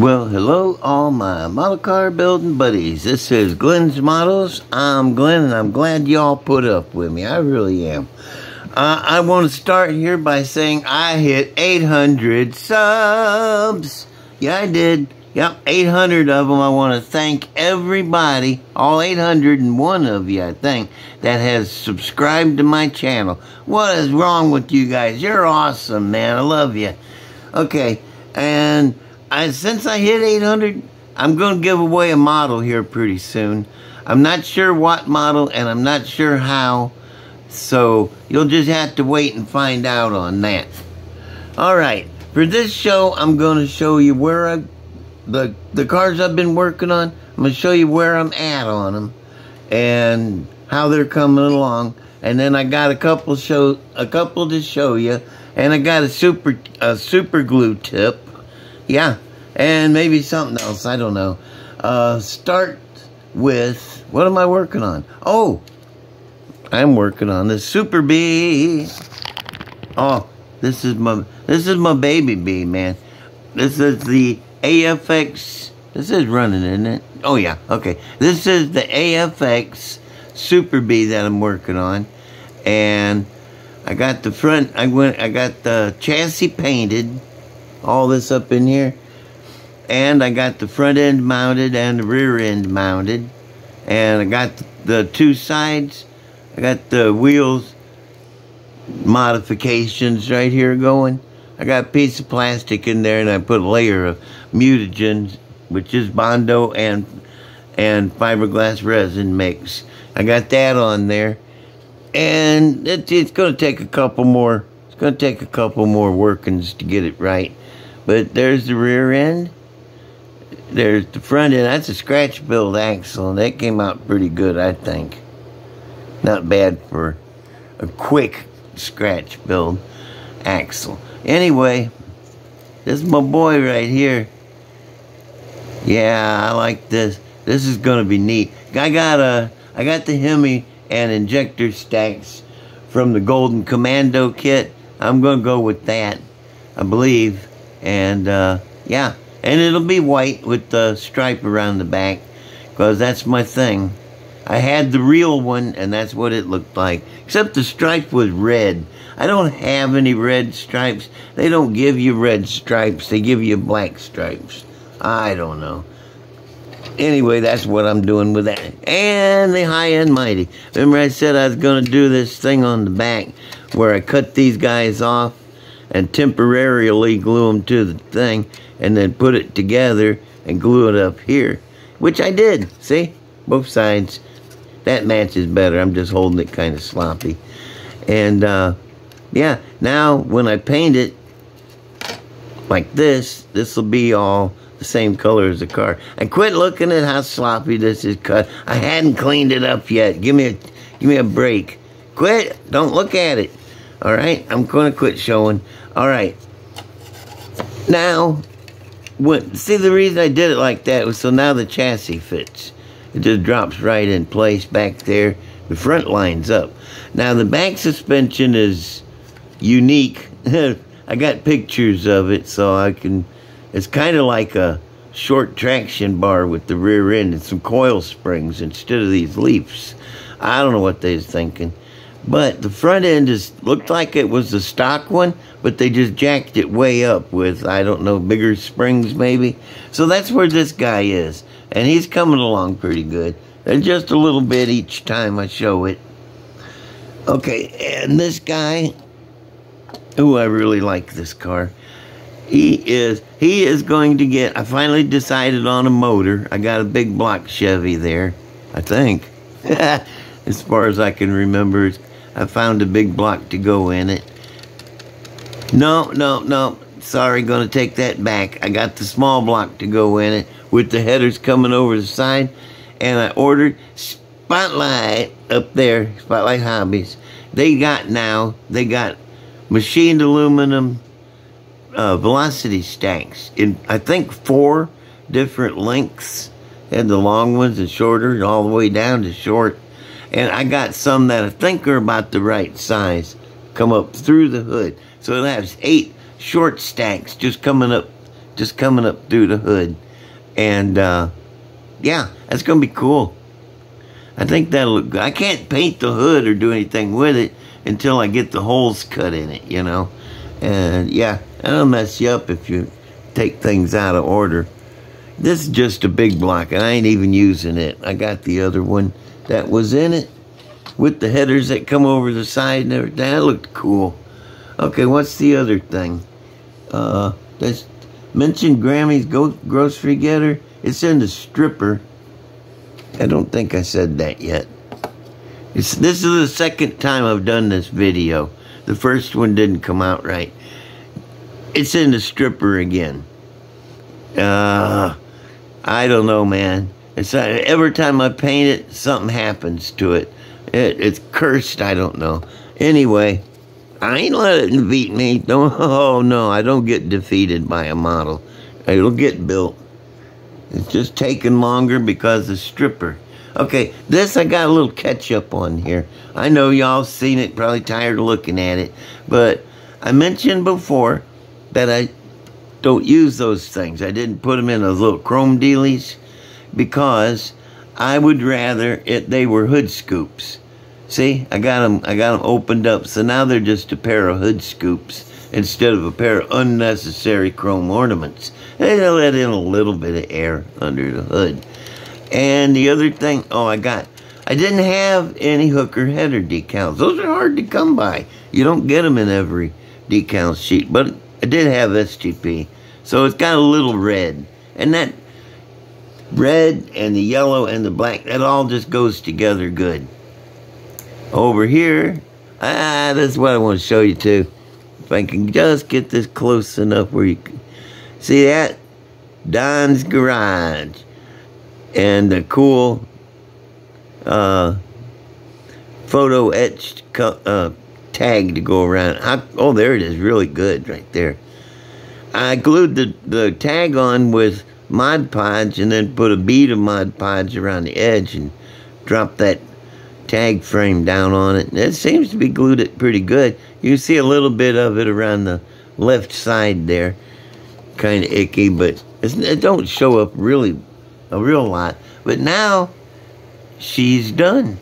Well, hello, all my model car building buddies. This is Glenn's Models. I'm Glenn, and I'm glad y'all put up with me. I really am. I want to start here by saying I hit 800 subs. Yeah, I did. Yep, 800 of them. I want to thank everybody, all 801 of you, I think, that has subscribed to my channel. What is wrong with you guys? You're awesome, man. I love you. Okay, and since I hit 800, I'm going to give away a model here pretty soon. I'm not sure what model, and I'm not sure how, so you'll just have to wait and find out on that. Alright, for this show, I'm going to show you where the cars I've been working on. I'm going to show you where I'm at on them, and how they're coming along. And then I got a couple to show you, and I got a super glue tip. Yeah, and maybe something else, I don't know. Start with, what am I working on? Oh, I'm working on the Super Bee. Oh, this is my baby bee, man. This is the AFX, this is running, isn't it? Oh yeah, okay. This is the AFX Super Bee that I'm working on. And I got the front, I got the chassis painted, all this up in here, and I got the front end mounted and the rear end mounted, and I got the two sides. I got the wheels modifications right here going. I got a piece of plastic in there, and I put a layer of mutagen, which is Bondo and fiberglass resin mix. I got that on there, and it's going to take a couple more. It's going to take a couple more workings to get it right. But there's the rear end. There's the front end. That's a scratch build axle, and that came out pretty good, I think. Not bad for a quick scratch build axle. Anyway, this is my boy right here. Yeah, I like this. This is gonna be neat. I got the Hemi and injector stacks from the Golden Commando kit. I'm gonna go with that, I believe. And yeah, and it'll be white with the stripe around the back, because that's my thing. I had the real one, and that's what it looked like, except the stripe was red. I don't have any red stripes. They don't give you red stripes. They give you black stripes. I don't know. Anyway, that's what I'm doing with that. And the High-End Mighty. Remember I said I was going to do this thing on the back where I cut these guys off and temporarily glue them to the thing, and then put it together and glue it up here, which I did. See? Both sides. That matches better. I'm just holding it kind of sloppy. And yeah, now when I paint it like this, this will be all the same color as the car. And quit looking at how sloppy this is cut. I hadn't cleaned it up yet. Give me a break. Quit. Don't look at it. All right, I'm going to quit showing. All right. Now, see, the reason I did it like that was so now the chassis fits. It just drops right in place back there. The front lines up. Now, the back suspension is unique. I got pictures of it, so I can... It's kind of like a short traction bar with the rear end and some coil springs instead of these leaps. I don't know what they was thinking. But the front end looked like it was the stock one, but they just jacked it way up with, I don't know, bigger springs maybe. So that's where this guy is. And he's coming along pretty good. And just a little bit each time I show it. Okay, and this guy, ooh, I really like this car. He is going to get, I finally decided on a motor. I got a big block Chevy there, I think. As far as I can remember, I found a big block to go in it. No. Sorry, gonna take that back. I got the small block to go in it with the headers coming over the side. And I ordered Spotlight up there, Spotlight Hobbies. They got machined aluminum velocity stacks in, I think, 4 different lengths. Had the long ones and shorter, all the way down to short. And I got some that I think are about the right size come up through the hood. So it has 8 short stacks just coming up just coming up through the hood. And yeah, that's gonna be cool. I think that'll look good. I can't paint the hood or do anything with it until I get the holes cut in it, you know. And yeah, that'll mess you up if you take things out of order. This is just a big block, and I ain't even using it. I got the other one that was in it with the headers that come over the side and everything. That looked cool. Okay, what's the other thing? That's mentioned Grammy's Grocery Getter. It's in the stripper. I don't think I said that yet. This is the second time I've done this video. The first one didn't come out right. It's in the stripper again. I don't know, man. It's every time I paint it, something happens to it. It's cursed. I don't know. Anyway, I ain't letting it beat me. Don't. Oh no, I don't get defeated by a model. It'll get built. It's just taking longer because the stripper. Okay, this I got a little ketchup on here. I know y'all seen it, probably tired of looking at it, but I mentioned before that I don't use those things. I didn't put them in those little chrome dealies because I would rather they were hood scoops. See, I got them opened up, so now they're just a pair of hood scoops instead of a pair of unnecessary chrome ornaments. They let in a little bit of air under the hood. And the other thing, I didn't have any hooker header decals. Those are hard to come by. You don't get them in every decal sheet, but I did have STP. So it's got a little red. And that red and the yellow and the black, that all just goes together good. Over here, that's what I want to show you too. If I can just get this close enough where you can see that? Don's Garage. And the cool photo etched tag to go around. Oh, there it is. Really good right there. I glued the tag on with Mod Podge and then put a bead of Mod Podge around the edge and dropped that tag frame down on it. And it seems to be glued it pretty good. You see a little bit of it around the left side there. Kind of icky, but it don't show up really a real lot. But now she's done.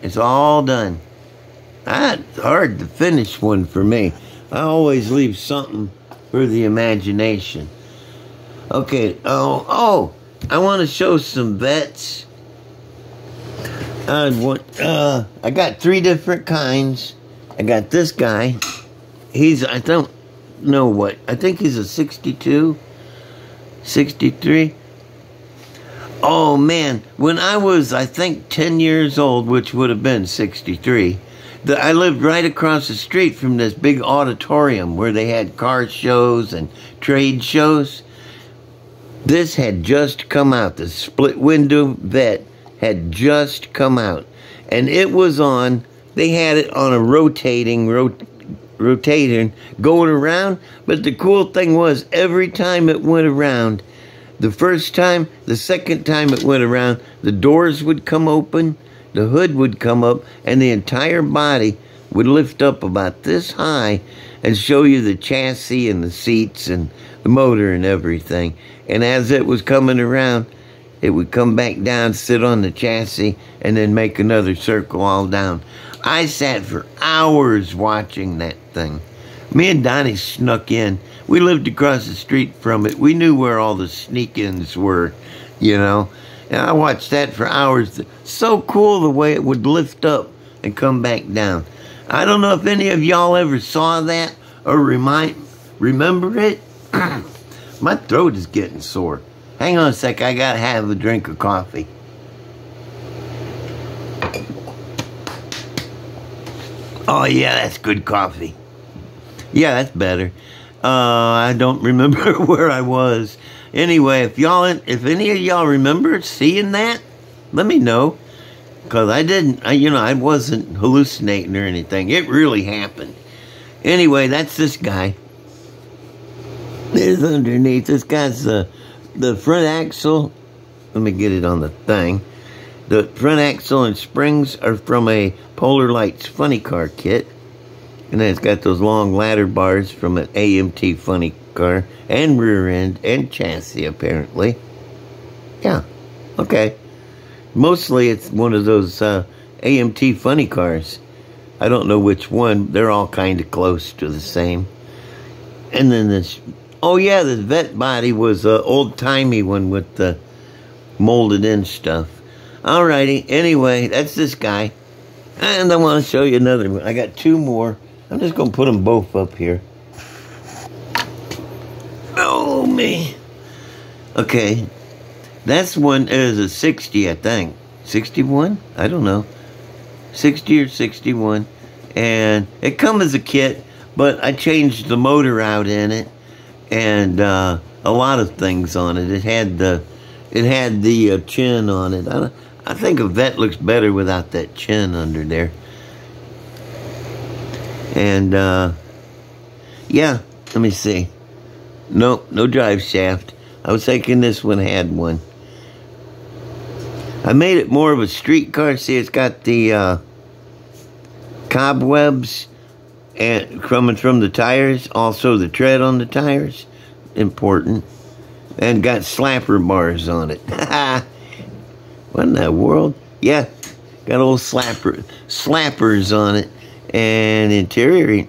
It's all done. It's hard to finish one for me. I always leave something for the imagination. Okay, I want to show some vets. I got 3 different kinds. I got this guy. I don't know what. I think he's a 62, 63. Oh man, when I was, I think, 10 years old, which would have been 63, I lived right across the street from this big auditorium where they had car shows and trade shows. This had just come out. The split window vet had just come out. And it was on, they had it on a rotating going around. But the cool thing was, every time it went around, the first time, the second time it went around, the doors would come open, the hood would come up, and the entire body would lift up about this high and show you the chassis and the seats and the motor and everything. And as it was coming around, it would come back down, sit on the chassis, and then make another circle all down. I sat for hours watching that thing. Me and Donnie snuck in. We lived across the street from it. We knew where all the sneak-ins were, you know. And I watched that for hours. So cool the way it would lift up and come back down. I don't know if any of y'all ever saw that or remember it. My throat is getting sore. Hang on a sec. I gotta have a drink of coffee. Oh yeah, that's good coffee. Yeah, that's better. I don't remember where I was. Anyway, if any of y'all remember seeing that, let me know. Because I wasn't hallucinating or anything. It really happened. Anyway, that's this guy. There's underneath. This guy's the front axle. Let me get it on the thing. The front axle and springs are from a Polar Lights funny car kit. And then it's got those long ladder bars from an AMT funny car, and rear end, and chassis, apparently. Yeah, okay. Mostly it's one of those AMT funny cars. I don't know which one. They're all kind of close to the same. And then this, oh yeah, the Vette body was an old-timey one with the molded-in stuff. Alrighty, anyway, that's this guy. And I want to show you another one. I got two more. I'm just going to put them both up here. Oh, me. Okay. That's one is a 60, I think. 61? I don't know. 60 or 61. And it come as a kit, but I changed the motor out in it. And a lot of things on it. It had the chin on it. I think a Vette looks better without that chin under there. And, yeah, let me see. Nope, no drive shaft. I was thinking this one had one. I made it more of a street car. See, it's got the cobwebs and coming from the tires. Also, the tread on the tires. Important. And got slapper bars on it. What in the world? Yeah, got old slappers on it. And interior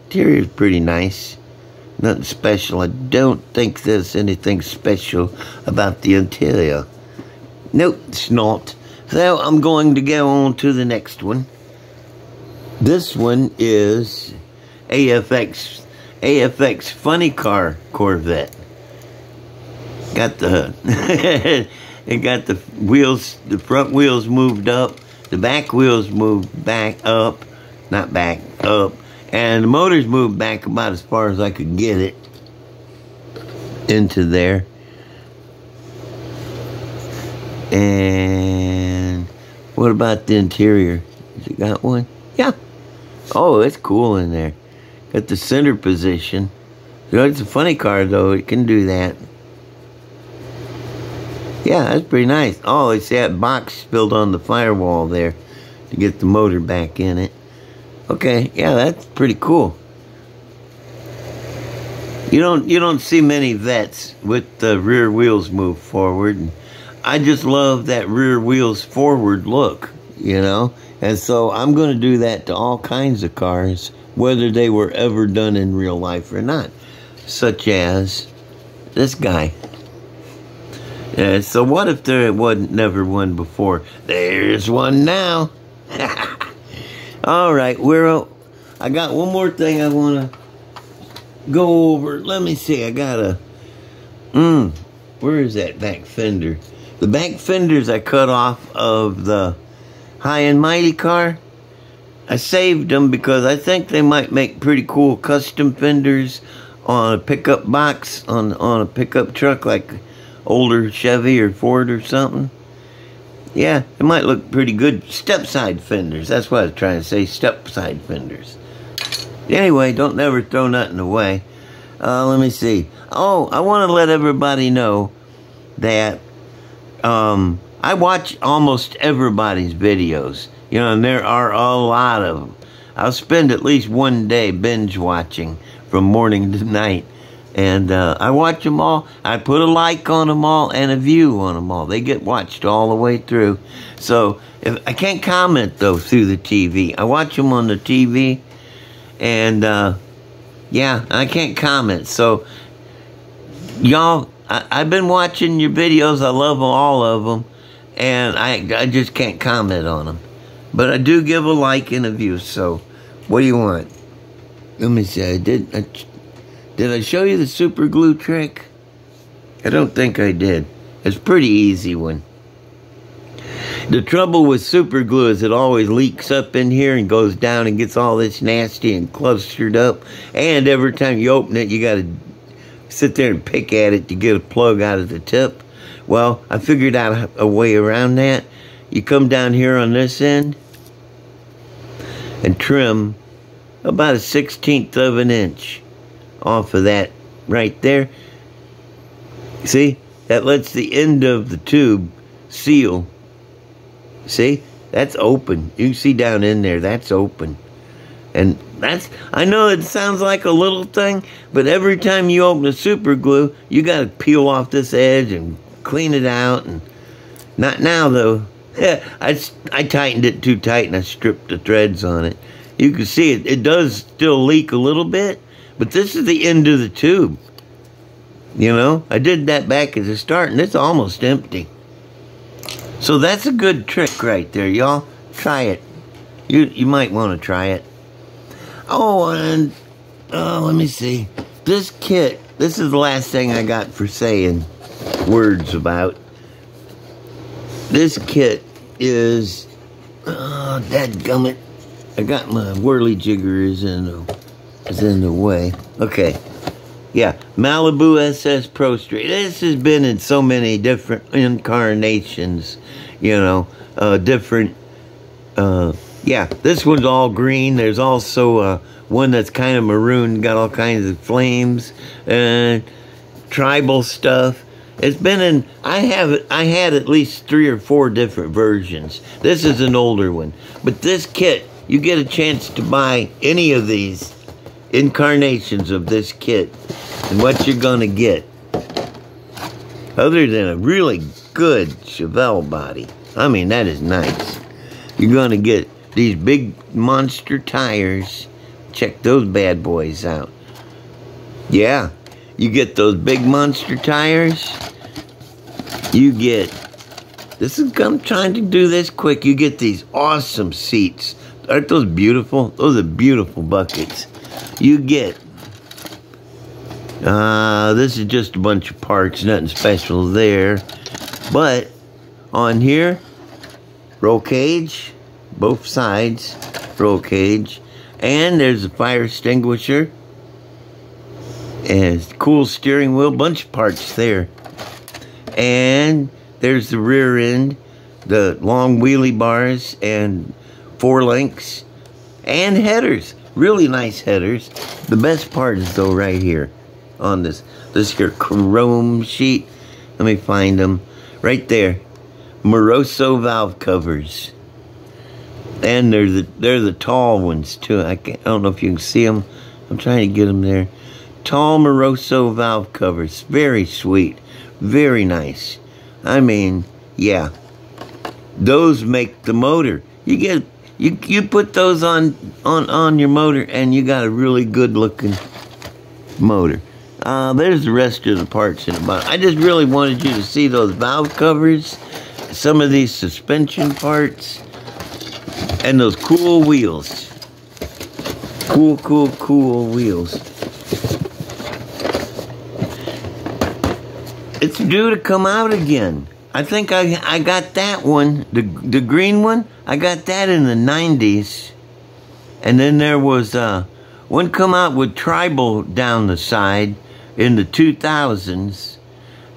is pretty nice. Nothing special. I don't think there's anything special about the interior. Nope, it's not. So I'm going to go on to the next one. This one is AFX Funny Car Corvette. Got the it got the wheels, the front wheels moved up, the back wheels moved back up, not back up, and the motors moved back about as far as I could get it into there. And what about the interior? Has it got one? Yeah. Oh, it's cool in there. Got the center position. You know, it's a funny car though. It can do that. Yeah, that's pretty nice. Oh, it's that box spilled on the firewall there to get the motor back in it. Okay, yeah, that's pretty cool. You don't see many Vettes with the rear wheels move forward. And I just love that rear wheels forward look, you know. And so I'm going to do that to all kinds of cars, whether they were ever done in real life or not, such as this guy. Yeah, so what if there wasn't never one before? There's one now. All right, I got one more thing I want to go over. Let me see. I got a where is that back fender? The back fenders I cut off of the High and Mighty car. I saved them because I think they might make pretty cool custom fenders on a pickup box, on a pickup truck like older Chevy or Ford or something. Yeah, it might look pretty good. Step-side fenders. That's what I was trying to say. Step-side fenders. Anyway, don't never throw nothing away. Let me see. Oh, I want to let everybody know that I watch almost everybody's videos. You know, and there are a lot of them. I'll spend at least one day binge watching from morning to night. And I watch them all. I put a like on them all and a view on them all. They get watched all the way through. So I can't comment, though, through the TV. I watch them on the TV. And, yeah, I can't comment. So, y'all, I've been watching your videos. I love all of them. And I just can't comment on them. But I do give a like and a view. So, what do you want? Let me see. Did I show you the super glue trick? I don't think I did. It's a pretty easy one. The trouble with super glue is it always leaks up in here and goes down and gets all this nasty and clustered up. And every time you open it, you got to sit there and pick at it to get a plug out of the tip. Well, I figured out a way around that. You come down here on this end and trim about a 1/16 of an inch off of that right there. See, that lets the end of the tube seal. See, that's open. You can see down in there, that's open. And I know it sounds like a little thing, but every time you open a super glue, you got to peel off this edge and clean it out. And not now though. I tightened it too tight and I stripped the threads on it. You can see it does still leak a little bit, but this is the end of the tube. You know, I did that back at the start and it's almost empty. So that's a good trick right there, y'all. Try it. You might want to try it. Oh, and let me see. This kit, this is the last thing I got for saying words about. This kit is, dadgummit. I got my whirly-jigger is in the way. Okay. Yeah, Malibu SS Pro Street. This has been in so many different incarnations, you know, yeah, this one's all green. There's also one that's kind of maroon, got all kinds of flames and tribal stuff. It's been in, I had at least 3 or 4 different versions. This is an older one. But this kit, you get a chance to buy any of these incarnations of this kit and what you're going to get. Other than a really good Chevelle body. I mean, that is nice. You're going to get these big monster tires. Check those bad boys out. Yeah, you get those big monster tires. You get, I'm trying to do this quick. You get these awesome seats. Aren't those beautiful? Those are beautiful buckets. You get, this is just a bunch of parts, nothing special there. But on here, roll cage, both sides, roll cage, and there's a fire extinguisher, and cool steering wheel, bunch of parts there. And there's the rear end, the long wheelie bars, and 4 links, and headers, really nice headers. The best part is though right here, on this here chrome sheet. Let me find them, right there. Moroso valve covers. And they're the tall ones too. I don't know if you can see them. I'm trying to get them there. Tall Moroso valve covers. Very sweet. Very nice. I mean, yeah. Those make the motor. You put those on your motor and you got a really good looking motor. There's the rest of the parts in the bottom. I just really wanted you to see those valve covers, some of these suspension parts, and those cool wheels. Cool wheels. It's due to come out again. I think I got that one, the green one, I got that in the 90s. And then there was one come out with tribal down the side in the 2000s.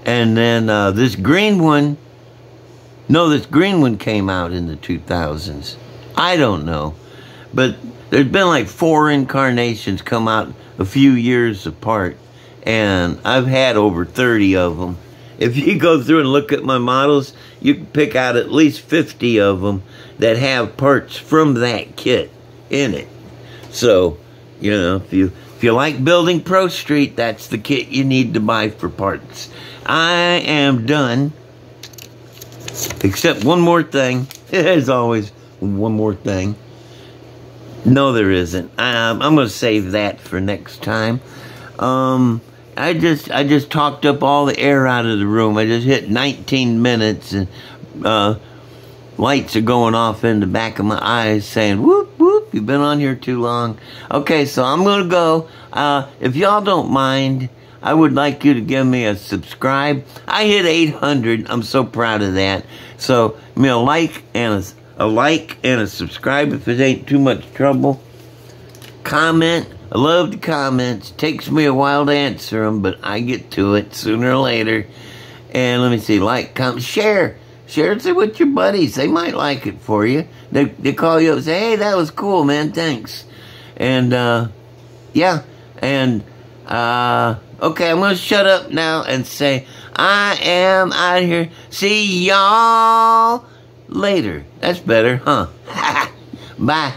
And then this green one came out in the 2000s. I don't know. But there's been like 4 incarnations come out a few years apart. And I've had over 30 of them. If you go through and look at my models, you can pick out at least 50 of them that have parts from that kit in it. So, you know, if you like building Pro Street, that's the kit you need to buy for parts. I am done. Except one more thing. There's always one more thing. No, there isn't. I'm going to save that for next time. I just talked up all the air out of the room. I just hit 19 minutes and lights are going off in the back of my eyes saying, whoop, whoop, you've been on here too long. Okay, so I'm going to go. If y'all don't mind, I would like you to give me a subscribe. I hit 800. I'm so proud of that. So, give me a like and a subscribe if it ain't too much trouble. Comment. I love the comments. Takes me a while to answer them, but I get to it sooner or later. And let me see, like, comment, share. Share it with your buddies. They might like it for you. They call you up and say, hey, that was cool, man, thanks. And, yeah. And, okay, I'm going to shut up now and say, I am out of here. See y'all later. That's better, huh? Bye.